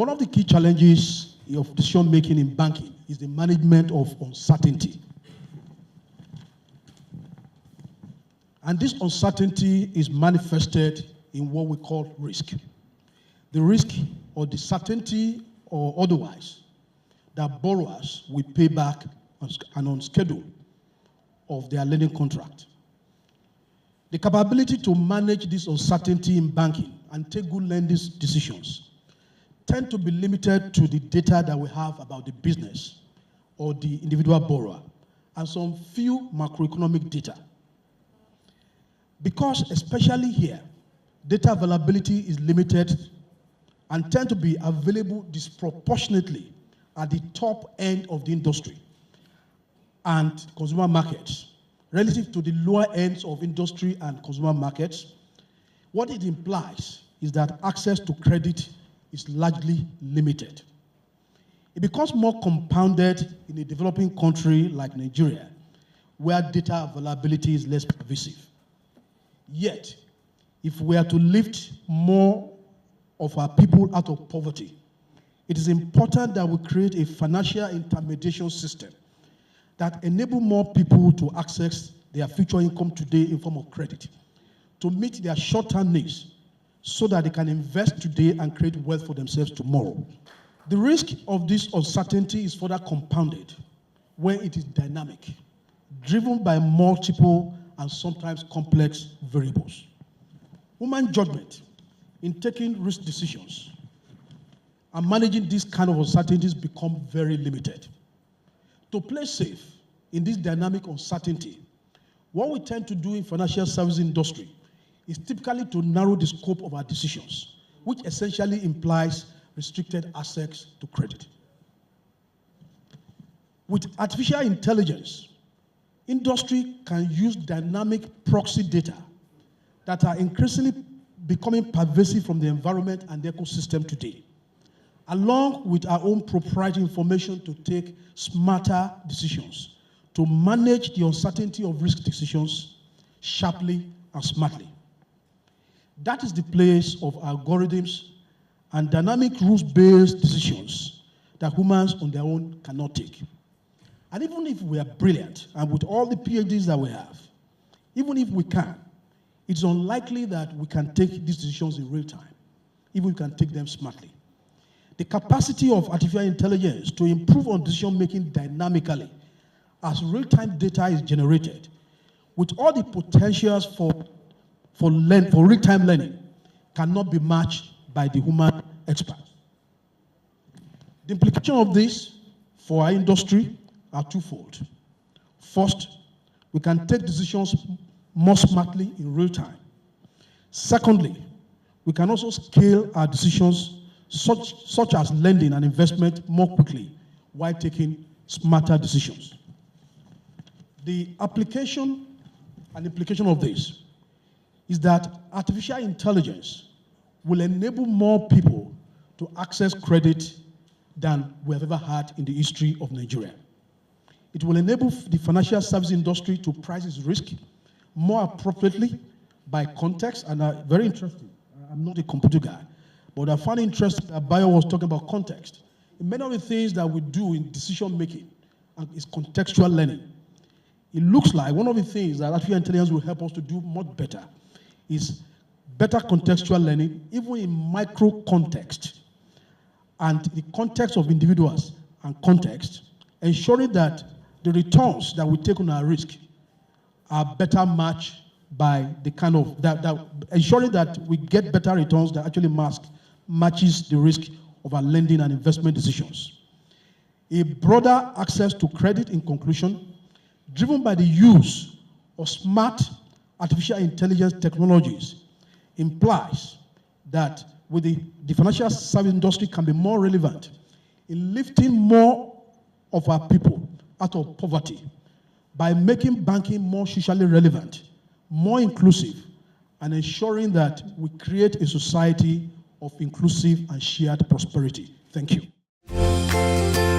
One of the key challenges of decision making in banking is the management of uncertainty. And this uncertainty is manifested in what we call risk. The risk or the certainty or otherwise that borrowers will pay back and on schedule of their lending contract. The capability to manage this uncertainty in banking and take good lending decisions tend to be limited to the data that we have about the business or the individual borrower and some few macroeconomic data. Because especially here, data availability is limited and tend to be available disproportionately at the top end of the industry and consumer markets relative to the lower ends of industry and consumer markets. What it implies is that access to credit is largely limited. It becomes more compounded in a developing country like Nigeria, where data availability is less pervasive. Yet, if we are to lift more of our people out of poverty, it is important that we create a financial intermediation system that enable more people to access their future income today in form of credit, to meet their short-term needs so that they can invest today and create wealth for themselves tomorrow. The risk of this uncertainty is further compounded when it is dynamic, driven by multiple and sometimes complex variables. Human judgment in taking risk decisions and managing these kind of uncertainties become very limited. To play safe in this dynamic uncertainty, what we tend to do in financial services industry is typically to narrow the scope of our decisions, which essentially implies restricted access to credit. With artificial intelligence, industry can use dynamic proxy data that are increasingly becoming pervasive from the environment and the ecosystem today, along with our own proprietary information to take smarter decisions, to manage the uncertainty of risk decisions sharply and smartly. That is the place of algorithms and dynamic rules-based decisions that humans on their own cannot take. And even if we are brilliant, and with all the PhDs that we have, even if we can, it's unlikely that we can take these decisions in real time, even if we can take them smartly. The capacity of artificial intelligence to improve on decision-making dynamically as real-time data is generated, with all the potentials for real-time learning, cannot be matched by the human expert. The implication of this for our industry are twofold. First, we can take decisions more smartly in real time. Secondly, we can also scale our decisions such as lending and investment more quickly while taking smarter decisions. The application and implication of this is that artificial intelligence will enable more people to access credit than we have ever had in the history of Nigeria. It will enable the financial service industry to price its risk more appropriately by context, and very interesting. I'm not a computer guy, but I found it interesting that Bayo was talking about context. In many of the things that we do in decision making is contextual learning. It looks like one of the things that artificial intelligence will help us to do much better is better contextual learning, even in micro context, and the context of individuals and context, ensuring that the returns that we take on our risk are better matched by the kind of, ensuring that we get better returns that actually matches the risk of our lending and investment decisions. A broader access to credit, in conclusion, driven by the use of smart artificial intelligence technologies, implies that with the financial service industry can be more relevant in lifting more of our people out of poverty by making banking more socially relevant, more inclusive, and ensuring that we create a society of inclusive and shared prosperity. Thank you.